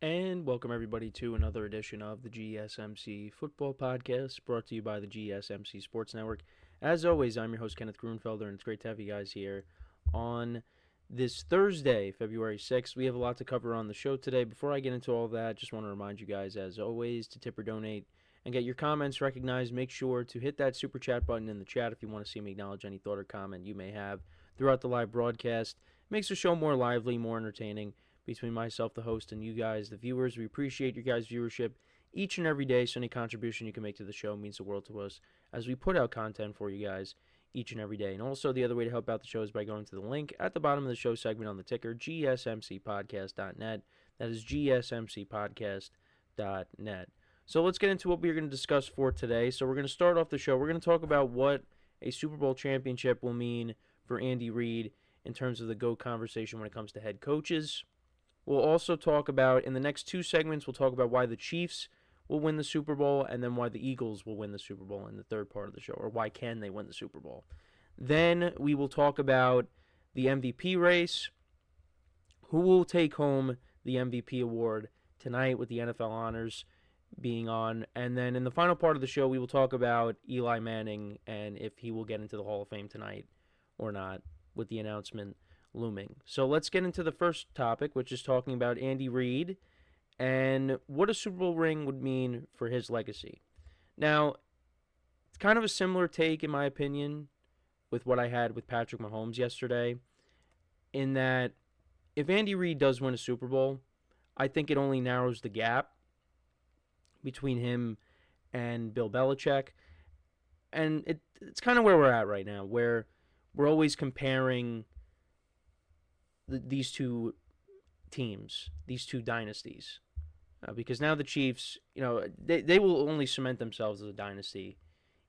And welcome everybody to another edition of the GSMC Football Podcast, brought to you by the GSMC Sports Network. As always, I'm your host Kenneth Grunfelder, and it's great to have you guys here on this Thursday, February 6th. We have a lot to cover on the show today. Before I get into all that, just want to remind you guys, as always, to tip or donate and get your comments recognized. Make sure to hit that super chat button in the chat if you want to see me acknowledge any thought or comment you may have throughout the live broadcast. It makes the show more lively, more entertaining. Between myself, the host, and you guys, the viewers, we appreciate your guys' viewership each and every day, so any contribution you can make to the show means the world to us as we put out content for you guys each and every day. And also, the other way to help out the show is by going to the link at the bottom of the show segment on the ticker, GSMCPodcast.net. That is GSMCPodcast.net. So let's get into what we're going to discuss for today. So we're going to start off the show. We're going to talk about what a Super Bowl championship will mean for Andy Reid in terms of the GOAT conversation when it comes to head coaches. We'll also talk about, in the next two segments, we'll talk about why the Chiefs will win the Super Bowl and then why the Eagles will win the Super Bowl in the third part of the show, or why can they win the Super Bowl. Then we will talk about the MVP race, who will take home the MVP award tonight with the NFL honors being on. And then in the final part of the show, we will talk about Eli Manning and if he will get into the Hall of Fame tonight or not with the announcement looming. So let's get into the first topic, which is talking about Andy Reid and what a Super Bowl ring would mean for his legacy. Now, it's kind of a similar take, in my opinion, with what I had with Patrick Mahomes yesterday, in that if Andy Reid does win a Super Bowl, I think it only narrows the gap between him and Bill Belichick. And it's kind of where we're at right now, where we're always comparing these two teams, these two dynasties, because now the Chiefs, they will only cement themselves as a dynasty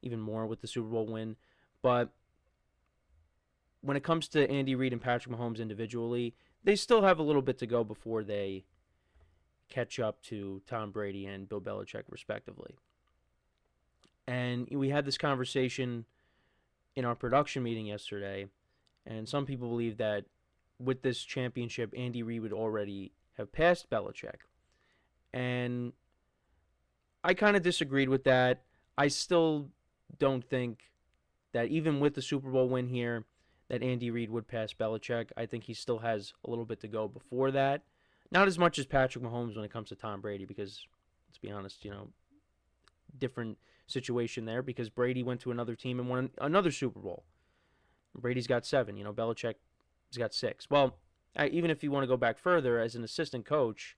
even more with the Super Bowl win. But when it comes to Andy Reid and Patrick Mahomes individually, they still have a little bit to go before they catch up to Tom Brady and Bill Belichick, respectively. And we had this conversation in our production meeting yesterday, and some people believe that with this championship, Andy Reid would already have passed Belichick. And I kind of disagreed with that. I still don't think that even with the Super Bowl win here, that Andy Reid would pass Belichick. I think he still has a little bit to go before that. Not as much as Patrick Mahomes when it comes to Tom Brady, because, let's be honest, different situation there, because Brady went to another team and won another Super Bowl. Brady's got 7. Belichick, he's got 6. Well, even if you want to go back further, as an assistant coach,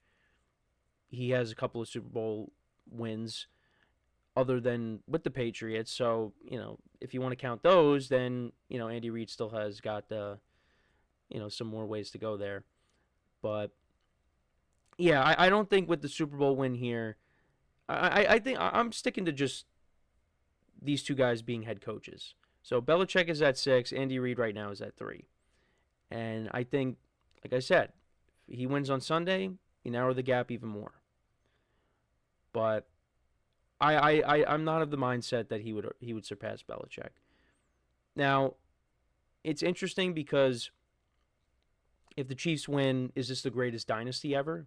he has a couple of Super Bowl wins other than with the Patriots. So, if you want to count those, then, Andy Reid still has got, some more ways to go there. But, yeah, I don't think with the Super Bowl win here, I think I'm sticking to just these two guys being head coaches. So Belichick is at 6, Andy Reid right now is at 3. And I think, like I said, if he wins on Sunday, you narrow the gap even more. But I'm not of the mindset that he would surpass Belichick. Now, it's interesting because if the Chiefs win, is this the greatest dynasty ever?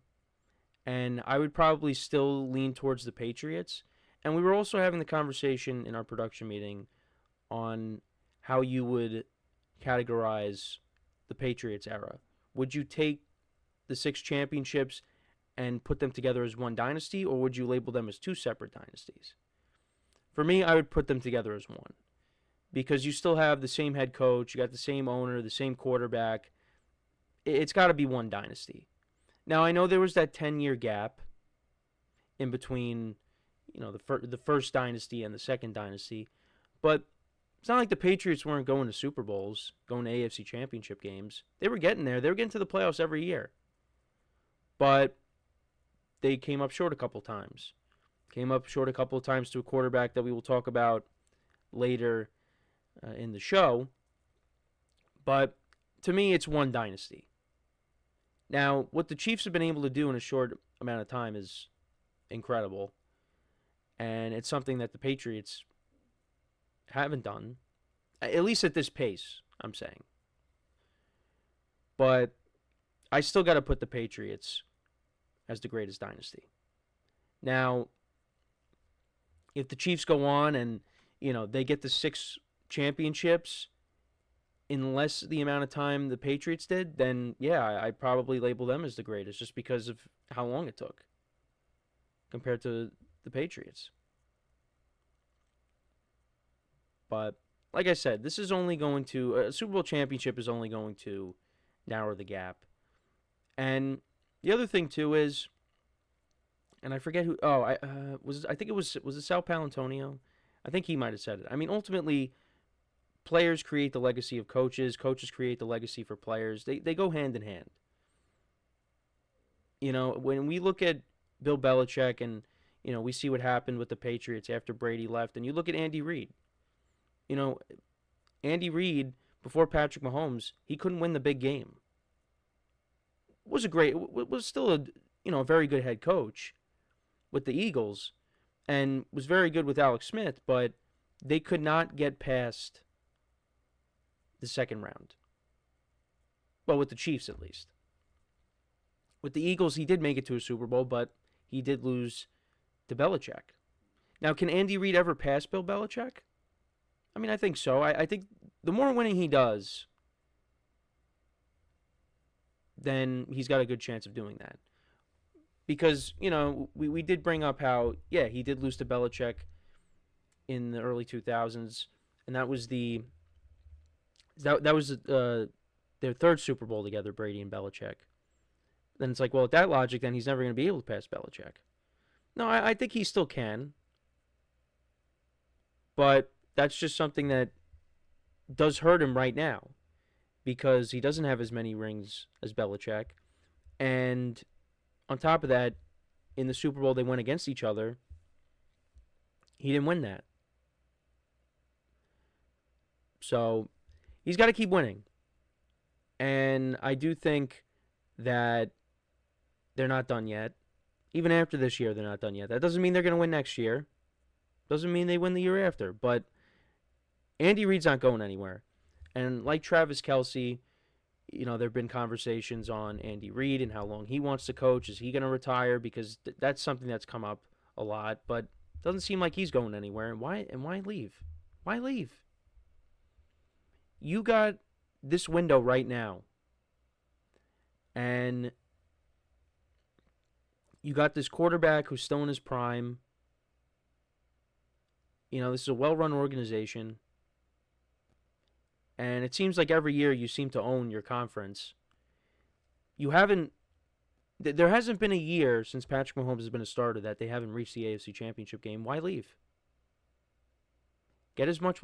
And I would probably still lean towards the Patriots. And we were also having the conversation in our production meeting on how you would categorize the Patriots era. Would you take the 6 championships and put them together as one dynasty, or would you label them as 2 separate dynasties? For me, I would put them together as one, because you still have the same head coach, you got the same owner, the same quarterback. It's got to be one dynasty. Now, I know there was that 10-year gap in between, the first dynasty and the second dynasty, but it's not like the Patriots weren't going to Super Bowls, going to AFC Championship games. They were getting there. They were getting to the playoffs every year. But they came up short a couple times. Came up short a couple of times to a quarterback that we will talk about later in the show. But to me, it's one dynasty. Now, what the Chiefs have been able to do in a short amount of time is incredible. And it's something that the Patriots haven't done, at least at this pace, I'm saying. But I still got to put the Patriots as the greatest dynasty. Now, if the Chiefs go on and, they get the 6 championships in less the amount of time the Patriots did, then yeah, I'd probably label them as the greatest just because of how long it took compared to the Patriots. But like I said, this is only going to a Super Bowl championship is only going to narrow the gap. And the other thing too is, and I forget who. Oh, I think it was it Sal Palantonio. I think he might have said it. I mean, ultimately, players create the legacy of coaches. Coaches create the legacy for players. They go hand in hand. When we look at Bill Belichick and we see what happened with the Patriots after Brady left, and you look at Andy Reid. You know, Andy Reid before Patrick Mahomes, he couldn't win the big game. Was still a very good head coach with the Eagles, and was very good with Alex Smith, but they could not get past the second round. Well, with the Chiefs at least. With the Eagles, he did make it to a Super Bowl, but he did lose to Belichick. Now, can Andy Reid ever pass Bill Belichick? I mean, I think so. I think the more winning he does, then he's got a good chance of doing that. Because, we did bring up how, yeah, he did lose to Belichick in the early 2000s, and that was their third Super Bowl together, Brady and Belichick. Then it's like, well, with that logic, then he's never going to be able to pass Belichick. No, I think he still can. But that's just something that does hurt him right now because he doesn't have as many rings as Belichick. And on top of that, in the Super Bowl they went against each other, he didn't win that. So he's got to keep winning. And I do think that they're not done yet. Even after this year, they're not done yet. That doesn't mean they're going to win next year. Doesn't mean they win the year after. But Andy Reid's not going anywhere. And like Travis Kelce, there have been conversations on Andy Reid and how long he wants to coach. Is he going to retire? Because that's something that's come up a lot. But it doesn't seem like he's going anywhere. And why leave? Why leave? You got this window right now. And you got this quarterback who's still in his prime. This is a well-run organization. And it seems like every year you seem to own your conference. There hasn't been a year since Patrick Mahomes has been a starter that they haven't reached the AFC Championship game. Why leave? Get as much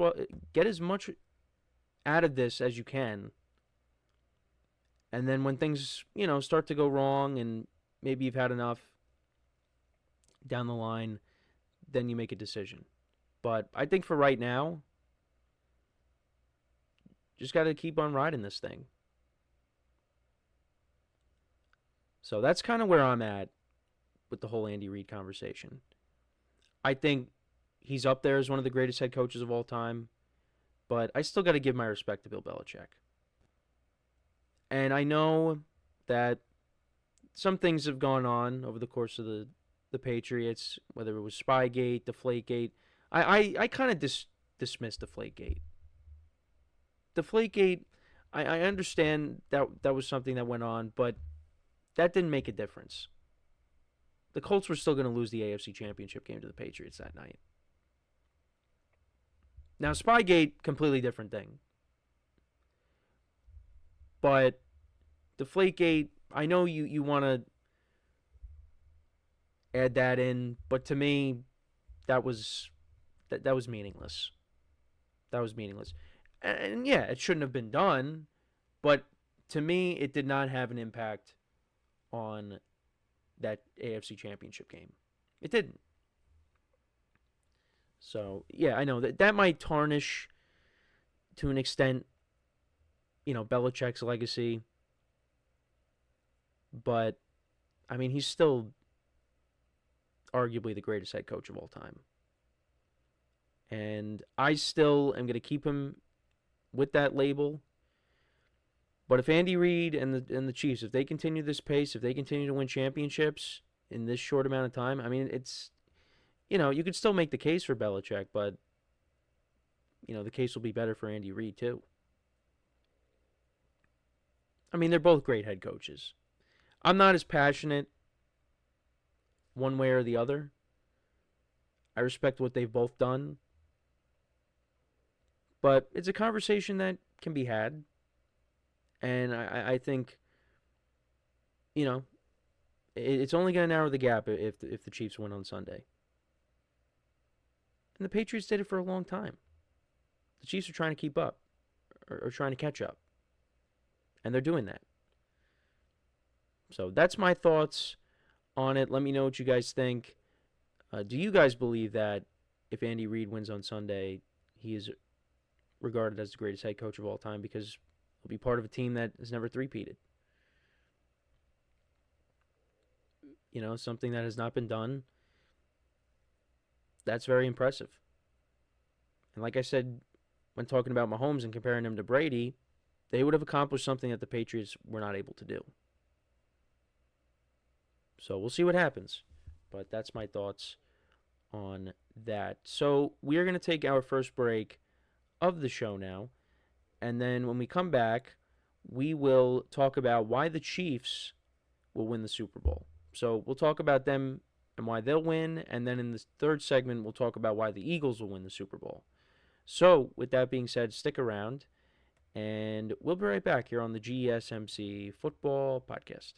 out of this as you can. And then when things, start to go wrong and maybe you've had enough down the line, then you make a decision. But I think for right now, just got to keep on riding this thing. So that's kind of where I'm at with the whole Andy Reid conversation. I think he's up there as one of the greatest head coaches of all time, but I still got to give my respect to Bill Belichick. And I know that some things have gone on over the course of the Patriots, whether it was Spygate, Deflategate. I kind of dismissed Deflategate. Deflategate, I understand that was something that went on, but that didn't make a difference. The Colts were still going to lose the AFC Championship game to the Patriots that night. Now, Spygate, completely different thing. But Deflategate, I know you want to add that in, but to me, that was meaningless. That was meaningless. And yeah, it shouldn't have been done, but to me, it did not have an impact on that AFC Championship game. It didn't. So, yeah, I know that might tarnish, to an extent, Belichick's legacy. But, I mean, he's still arguably the greatest head coach of all time. And I still am going to keep him with that label. But if Andy Reid and the Chiefs, if they continue this pace, if they continue to win championships in this short amount of time, I mean, it's, you could still make the case for Belichick, but, the case will be better for Andy Reid, too. I mean, they're both great head coaches. I'm not as passionate one way or the other. I respect what they've both done. But it's a conversation that can be had. And I think, it's only going to narrow the gap if the Chiefs win on Sunday. And the Patriots did it for a long time. The Chiefs are trying to keep up or trying to catch up. And they're doing that. So that's my thoughts on it. Let me know what you guys think. Do you guys believe that if Andy Reid wins on Sunday, he is regarded as the greatest head coach of all time because he'll be part of a team that has never three-peated? Something that has not been done. That's very impressive. And like I said, when talking about Mahomes and comparing him to Brady, they would have accomplished something that the Patriots were not able to do. So we'll see what happens. But that's my thoughts on that. So we are going to take our first break of the show now. And then when we come back, we will talk about why the Chiefs will win the Super Bowl. So we'll talk about them and why they'll win. And then in the third segment, we'll talk about why the Eagles will win the Super Bowl. So with that being said, stick around. And we'll be right back here on the GSMC Football Podcast.